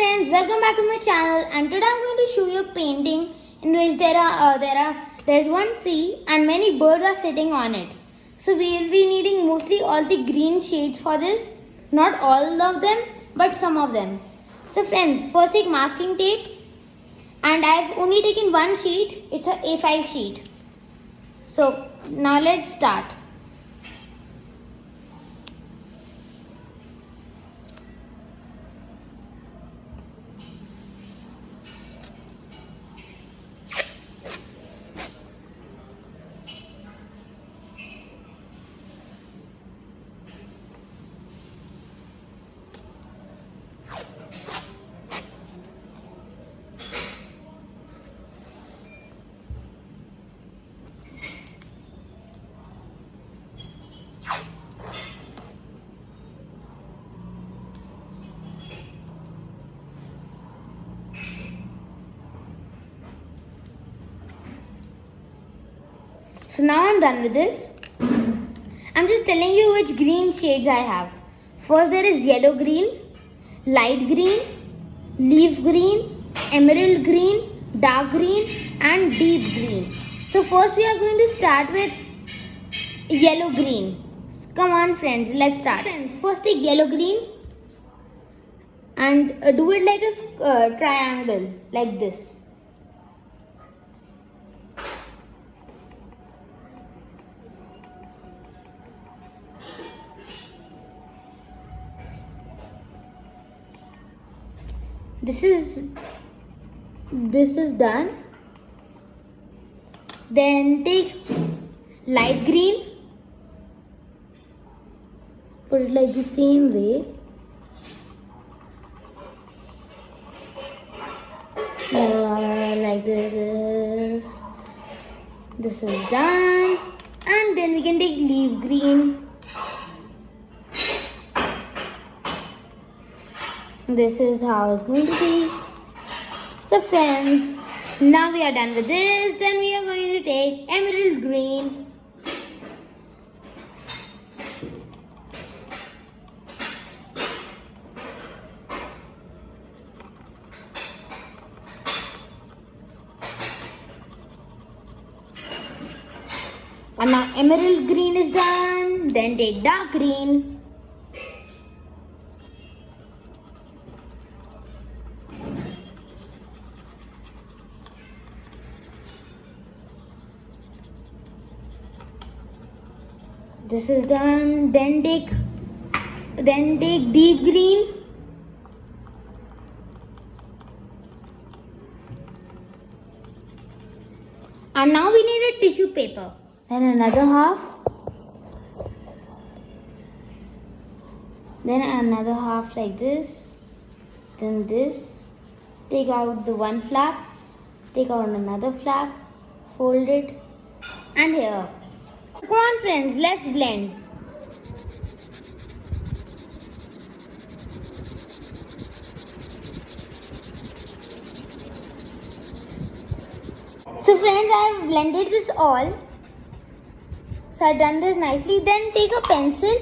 friends, welcome back to my channel, and today I'm going to show you a painting in which there's one tree and many birds are sitting on it. So we will be needing mostly all the green shades for this, not all of them but some of them. So friends, first take masking tape, and I've only taken one sheet. It's a A5 sheet. So now let's start. So now I'm done with this. I'm just telling you which green shades I have. First there is yellow green, light green, leaf green, emerald green, dark green and deep green. So first we are going to start with yellow green. Come on friends, let's start. Friends, first take yellow green and do it like a triangle like this. This is done. Then take light green, put it like the same way. Like this. This is done. And then we can take leaf green. This is how it's going to be. So friends, now we are done with this. Then we are going to take emerald green. And now emerald green is done. Then take dark green. This is done. Then take deep green. And now we need a tissue paper. Then another half. Then another half like this. Then this. Take out the one flap. Take out another flap. Fold it. And here. Come on friends, let's blend. So friends, I have blended this all. So I have done this nicely. Then take a pencil.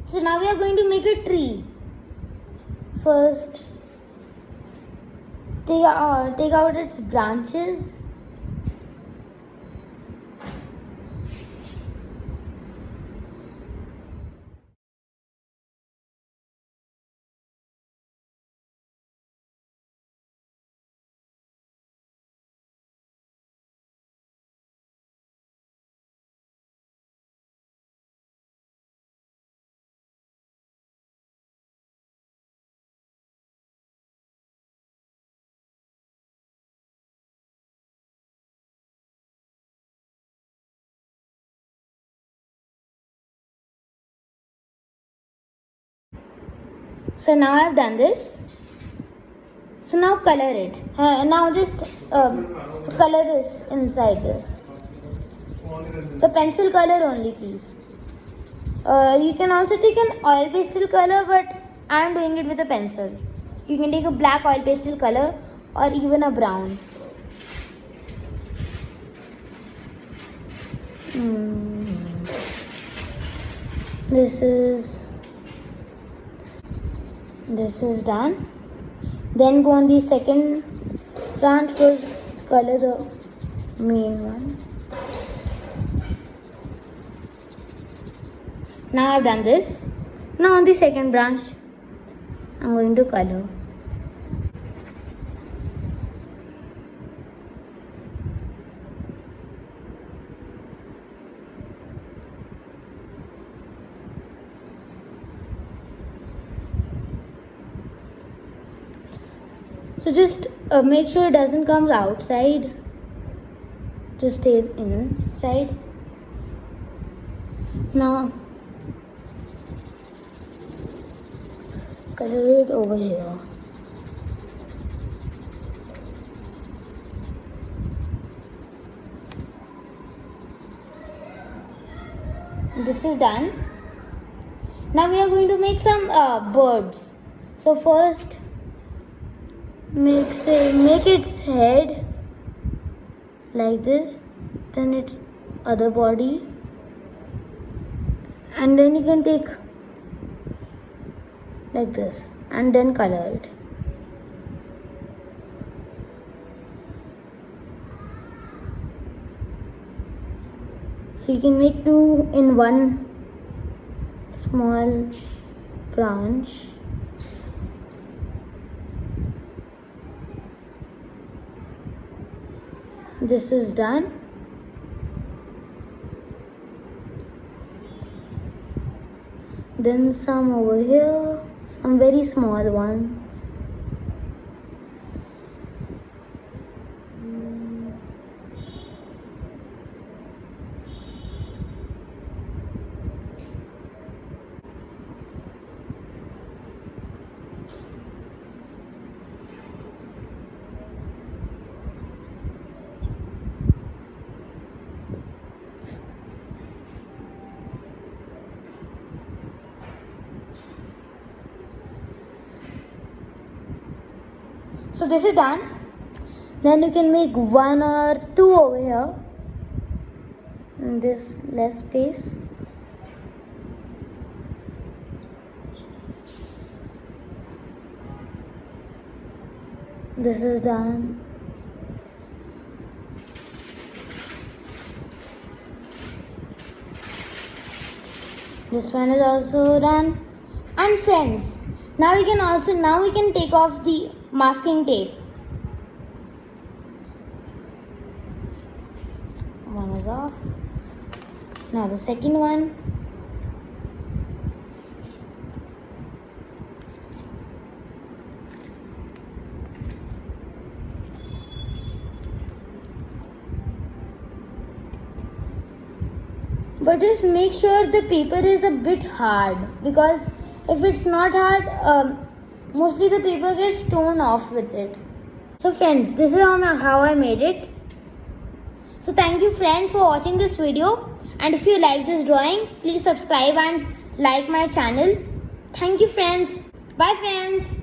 So now we are going to make a tree. First, take out its branches. So now I have done this. So now color it. Now just color this inside this. The pencil color only, please. You can also take an oil pastel color, but I am doing it with a pencil. You can take a black oil pastel color or even a brown. This is done. Then go on the second branch, first color the main one. Now I've done this. Now on the second branch, I'm going to color. So just make sure it doesn't come outside, just stays inside. Now color it over here. This is done. Now we are going to make some birds. So first, make its head like this, then its other body, and then you can take like this and then color it. So you can make two in one small branch. This is done. Then some over here, some very small ones. So this is done. Then you can make one or two over here in this less space. This is done. This one is also done. And friends, now we can take off the masking tape. One is off. Now the second one. But just make sure the paper is a bit hard, because if it's not hard, mostly the paper gets torn off with it. So friends, this is how I made it. So thank you friends for watching this video, and if you like this drawing, please subscribe and like my channel. Thank you friends. Bye friends.